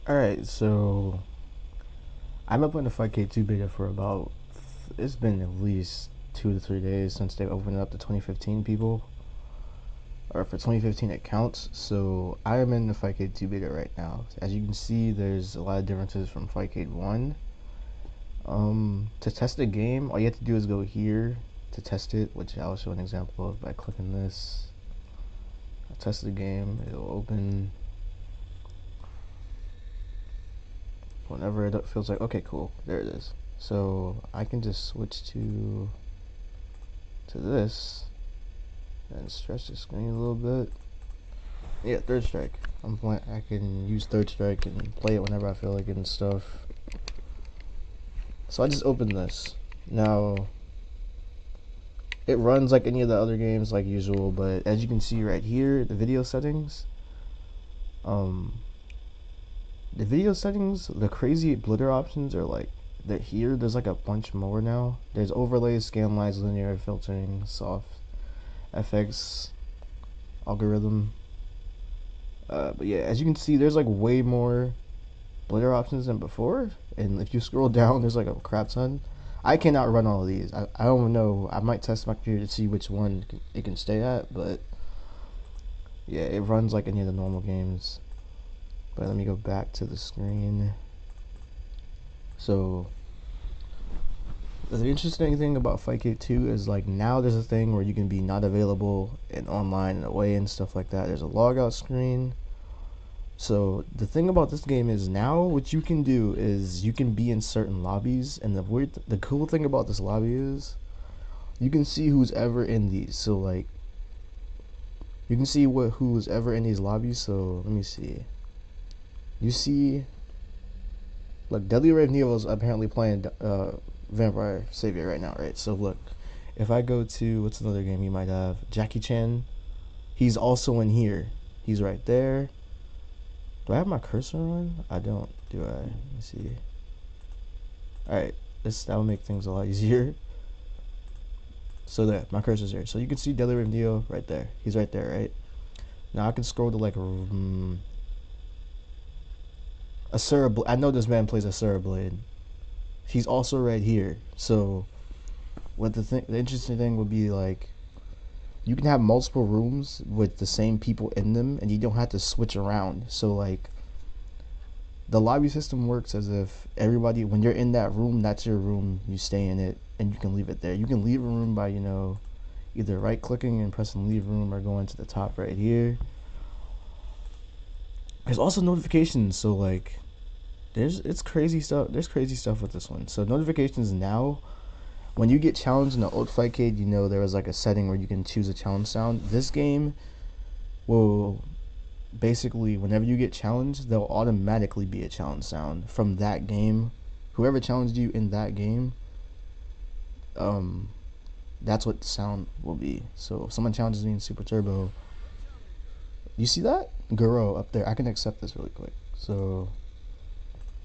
Alright, so I'm up on the Fightcade2 beta for about, it's been at least 2 to 3 days since they opened it up to 2015 people, or for 2015 accounts. So I am in the Fightcade2 beta right now. As you can see, there's a lot of differences from Fightcade1. To test the game, all you have to do is go here to test it, which I'll show an example of by clicking this. I'll test the game, it'll open whenever it feels like, okay, cool, there it is. So I can just switch to this and stretch the screen a little bit. Yeah, third strike. I can use third strike and play it whenever I feel like it and stuff. So I just opened this. Now it runs like any of the other games like usual, but as you can see right here, the video settings, the crazy blitter options are like, they're here. There's like a bunch more now. There's overlays, scan lines, linear filtering, soft FX, algorithm. But yeah, as you can see, there's like way more blitter options than before. And if you scroll down, there's like a crap ton. I cannot run all of these. I don't know. I might test my computer to see which one it can stay at. But yeah, it runs like any of the normal games. But let me go back to the screen. So the interesting thing about Fightcade2 is like now there's a thing where you can be not available and online and away and stuff like that. There's a logout screen. So the thing about this game is now what you can do is you can be in certain lobbies, and the cool thing about this lobby is you can see who's ever in these. So like you can see who's ever in these lobbies. So let me see. You see, look, Deadly Rave Neo is apparently playing Vampire Savior right now, right? So look, if I go to, what's another game you might have? Jackie Chan. He's also in here. He's right there. Do I have my cursor on? I don't, do I? Let me see. Alright, that'll make things a lot easier. So there, my cursor's here. So you can see Deadly Rave Neo right there. He's right there, right? Now I can scroll to like I know this man plays Asura Blade. He's also right here. So what the interesting thing would be, like, you can have multiple rooms with the same people in them and you don't have to switch around. So like the lobby system works as if everybody, when you're in that room, that's your room, you stay in it, and you can leave it there. You can leave a room by, either right clicking and pressing leave room or going to the top right here. There's also notifications, so like there's crazy stuff with this one. So notifications now, when you get challenged in the old Fightcade, there was like a setting where you can choose a challenge sound. This game will basically, whenever you get challenged, there'll automatically be a challenge sound from that game. Whoever challenged you in that game, that's what the sound will be. So if someone challenges me in Super Turbo, you see that? Guro up there. I can accept this really quick. So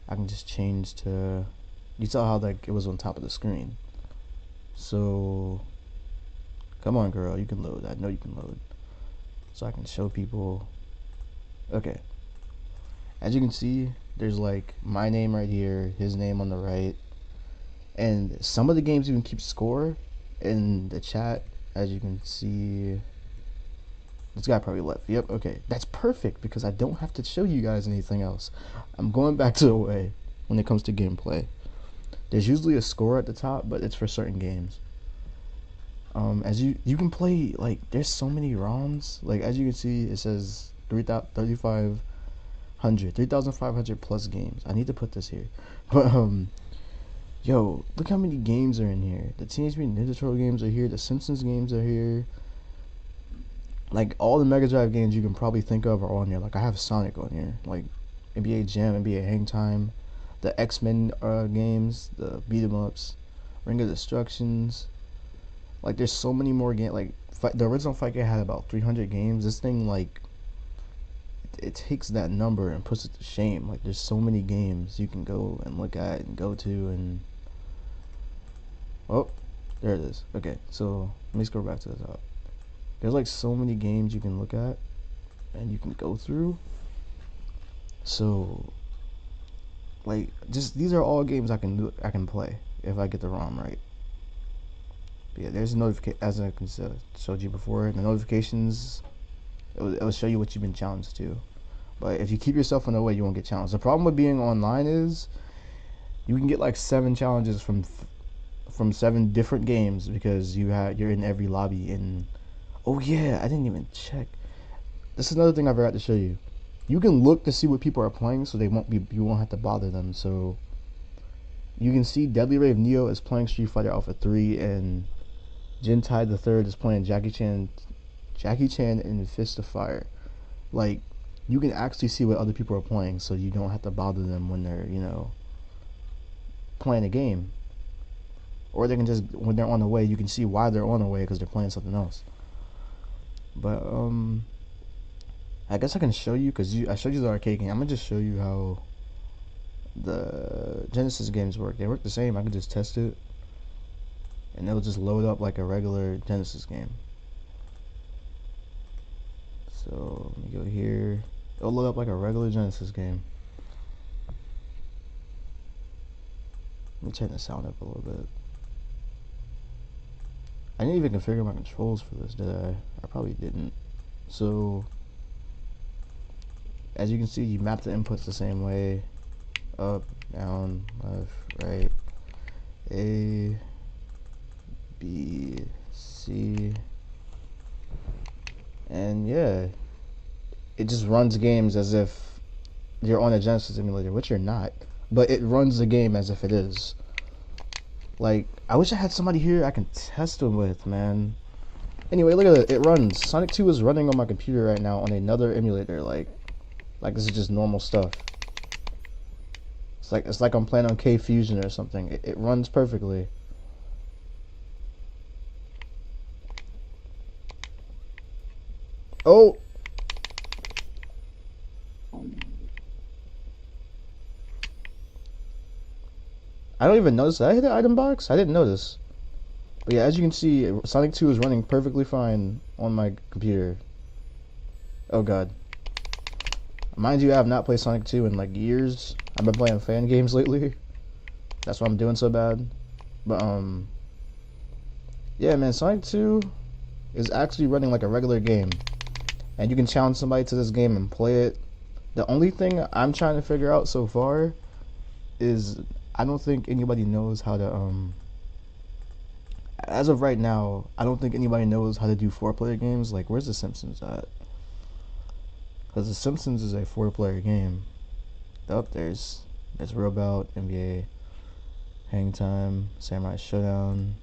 I can just change to, you saw how like it was on top of the screen. So come on, girl, you can load. I know you can load. So I can show people. Okay, as you can see, there's like my name right here, his name on the right, and some of the games even keep score in the chat. As you can see, this guy probably left. Yep, okay, that's perfect because I don't have to show you guys anything else. I'm going back to away when it comes to gameplay. There's usually a score at the top, but it's for certain games. As you can play, like, there's so many ROMs. Like, as you can see, it says 3,500 plus games. I need to put this here. But yo, look how many games are in here. The Teenage Mutant Ninja Turtle games are here. The Simpsons games are here. Like, all the Mega Drive games you can probably think of are on here. Like, I have Sonic on here. Like, NBA Jam, NBA Hang Time, the X-Men games, the beat 'em ups, Ring of Destructions. Like, there's so many more games. Like, the original Fightcade had about 300 games. This thing, like, it takes that number and puts it to shame. Like, there's so many games you can go and look at and go to, and oh, there it is. Okay, so let me scroll back to the top. There's like so many games you can look at and you can go through. So Like, just these are all games I can play if I get the ROM right. But yeah, there's a notification, as I showed you before. The notifications, it'll show you what you've been challenged to. But if you keep yourself in the way, you won't get challenged. The problem with being online is you can get like 7 challenges from 7 different games because you're in every lobby. And oh yeah, I didn't even check. This is another thing I forgot to show you. You can look to see what people are playing, so you won't have to bother them. So you can see Deadly Rave Neo is playing Street Fighter Alpha 3, and Jintide the Third is playing Jackie Chan in Fist of Fire. Like, you can actually see what other people are playing, so you don't have to bother them when they're, playing a game. Or they can just, when they're on the way, you can see why they're on the way because they're playing something else. But I guess I can show you, because I showed you the arcade game. I'm gonna just show you how the Genesis games work. They work the same. I can just test it, and it'll just load up like a regular Genesis game. So let me go here. It'll load up like a regular Genesis game. Let me turn the sound up a little bit. I didn't even configure my controls for this, did I? I probably didn't. So as you can see, you map the inputs the same way. Up, down, left, right. A, B, C. And yeah, it just runs games as if you're on a Genesis emulator, which you're not. But it runs the game as if it is. Like, I wish I had somebody here I can test them with, man. Anyway, look at it. It runs. Sonic 2 is running on my computer right now on another emulator. Like this is just normal stuff. It's like I'm playing on K Fusion or something. It runs perfectly. Oh! I don't even notice. Did I hit the item box? I didn't notice. But yeah, as you can see, Sonic 2 is running perfectly fine on my computer. Oh god. Mind you, I have not played Sonic 2 in like years. I've been playing fan games lately. That's why I'm doing so bad. But yeah, man, Sonic 2 is actually running like a regular game. And you can challenge somebody to this game and play it. The only thing I'm trying to figure out so far is I don't think anybody knows how to as of right now, I don't think anybody knows how to do 4-player games. Like, where's The Simpsons at? Because The Simpsons is a 4-player game. Up there's Real Bout, NBA, Hang Time, Samurai Showdown.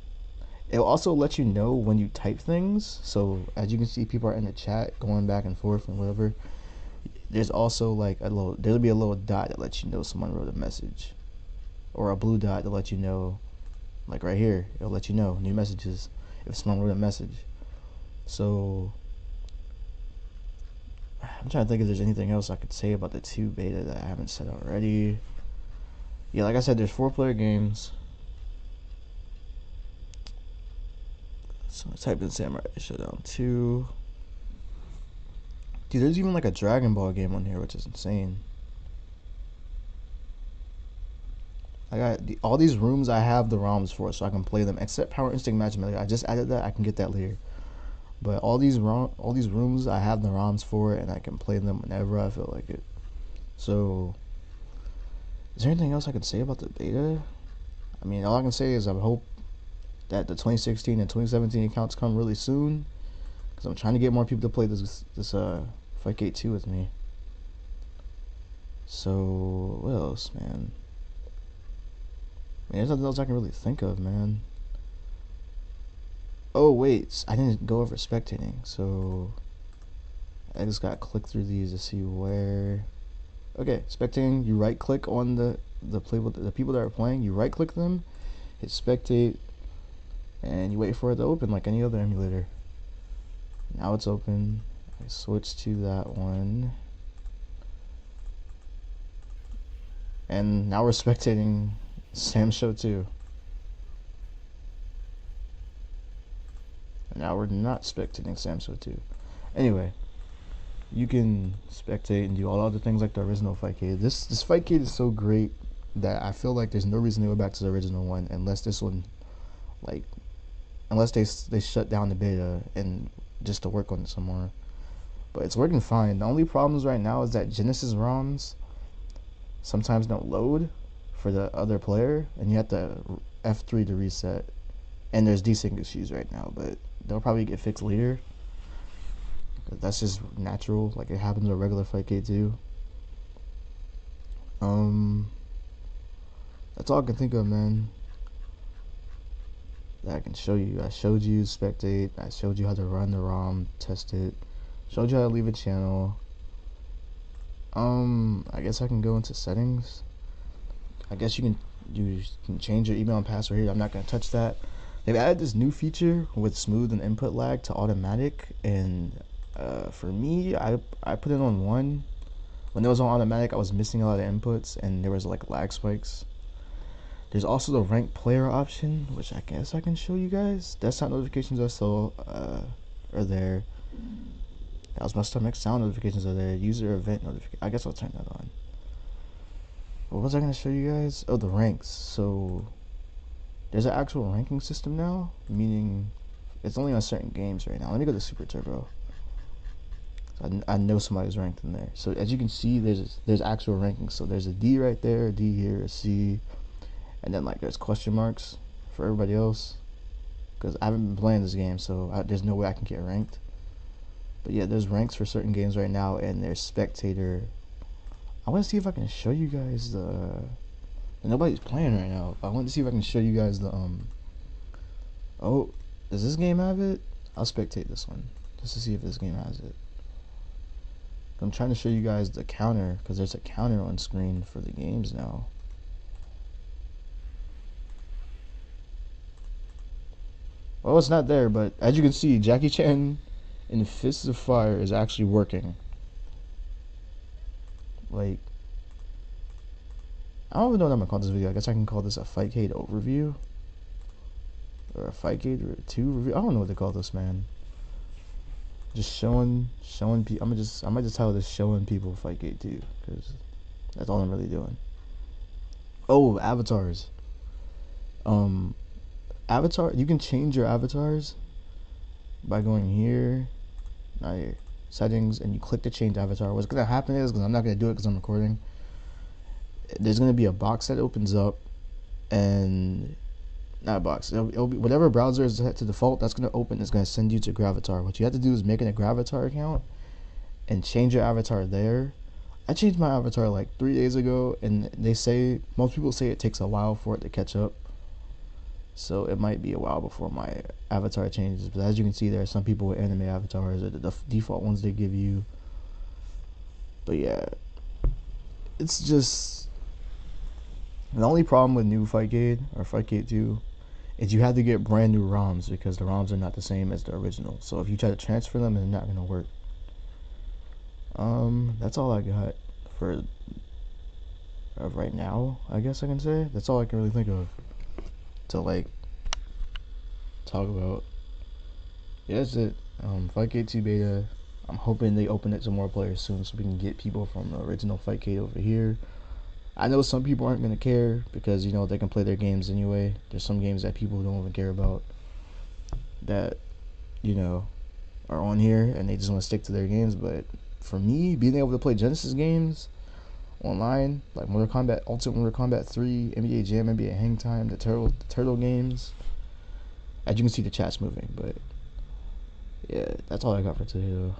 It'll also let you know when you type things. So as you can see, people are in the chat going back and forth and whatever. There's also like there'll be a little dot that lets you know someone wrote a message, or a blue dot to let you know, like right here, it'll let you know new messages if someone wrote a message. So I'm trying to think if there's anything else I could say about the 2 beta that I haven't said already. Yeah, like I said, there's 4-player games. So I typed in Samurai Showdown 2. Dude, there's even like a Dragon Ball game on here, which is insane. I got all these rooms I have the ROMs for, so I can play them. Except Power Instinct Matchmaker, I just added that. I can get that later. But all these rooms I have the ROMs for, and I can play them whenever I feel like it. So, is there anything else I can say about the beta? I mean, all I can say is I hope that the 2016 and 2017 accounts come really soon, because I'm trying to get more people to play this Fightcade2 with me. So, what else, man? I mean, there's nothing else I can really think of, man. Oh wait, I didn't go over spectating, so I just gotta click through these to see where. Okay, spectating. You right click on the people that are playing. You right click them, hit spectate, and you wait for it to open like any other emulator. Now it's open. I switch to that one, and now we're spectating Sam Show 2. Now we're not spectating Sam Show 2. Anyway, you can spectate and do all other things like the original Fightcade. This Fightcade is so great that I feel like there's no reason to go back to the original one unless this one, like, unless they shut down the beta and just to work on it some more. But it's working fine. The only problems right now is that Genesis ROMs sometimes don't load for the other player, and you have to F3 to reset. And there's desync issues right now, but they'll probably get fixed later. That's just natural, like it happens with regular Fightcade2. That's all I can think of, man. That I can show you. I showed you Spectate. I showed you how to run the ROM, test it. Showed you how to leave a channel. I guess I can go into settings. I guess you can change your email and password here. I'm not gonna touch that. They've added this new feature with smooth and input lag to automatic, and for me, I put it on 1. When it was on automatic, I was missing a lot of inputs, and there was like lag spikes. There's also the ranked player option, which I guess I can show you guys. Desktop notifications are still are there. That was my stomach. Sound notifications are there. User event notification. I guess I'll turn that on. What was I gonna show you guys? Oh, the ranks. So there's an actual ranking system now, meaning it's only on certain games right now. Let me go to Super Turbo. I know somebody's ranked in there. So as you can see, there's actual rankings. So there's a D right there, a D here, a C, and then like there's question marks for everybody else. Because I haven't been playing this game, so there's no way I can get ranked. But yeah, there's ranks for certain games right now, and there's spectator. I want to see if I can show you guys the. Nobody's playing right now. I want to see if I can show you guys the Oh, does this game have it? I'll spectate this one just to see if this game has it. I'm trying to show you guys the counter because there's a counter on screen for the games now. Well, it's not there, but as you can see, Jackie Chan in Fists of Fire is actually working. Like, I don't even know what I'm gonna call this video. I guess I can call this a Fightcade overview or a Fightcade2 review. I don't know what to call this, man. Just showing people. I might just title this "Showing People Fightcade2" because that's all I'm really doing. Oh, avatars. Avatar. You can change your avatars by going here, not here, settings, and you click to change avatar. What's gonna happen is, because I'm not gonna do it because I'm recording, there's gonna be a box that opens up, and not a box. It'll be whatever browser is set to default. That's gonna open. It's gonna send you to Gravatar. What you have to do is make a Gravatar account and change your avatar there. I changed my avatar like 3 days ago, and most people say it takes a while for it to catch up. So it might be a while before my avatar changes. But as you can see, there are some people with anime avatars, or the default ones they give you. But yeah, it's just the only problem with new Fightcade or Fightcade2 is you have to get brand new ROMs because the ROMs are not the same as the original. So if you try to transfer them, it's not gonna work. That's all I got for right now. I guess I can say that's all I can really think of to like talk about. Yeah, that's it. Fightcade2 beta. I'm hoping they open it to more players soon so we can get people from the original Fightcade over here. I know some people aren't gonna care because, you know, they can play their games anyway. There's some games that people don't even care about that, you know, are on here and they just want to stick to their games. But for me, being able to play Genesis games online, like Mortal Kombat, Ultimate Mortal Kombat 3, NBA Jam, NBA Hang Time, the Turtle games. As you can see, the chat's moving, but yeah, that's all I got for today though.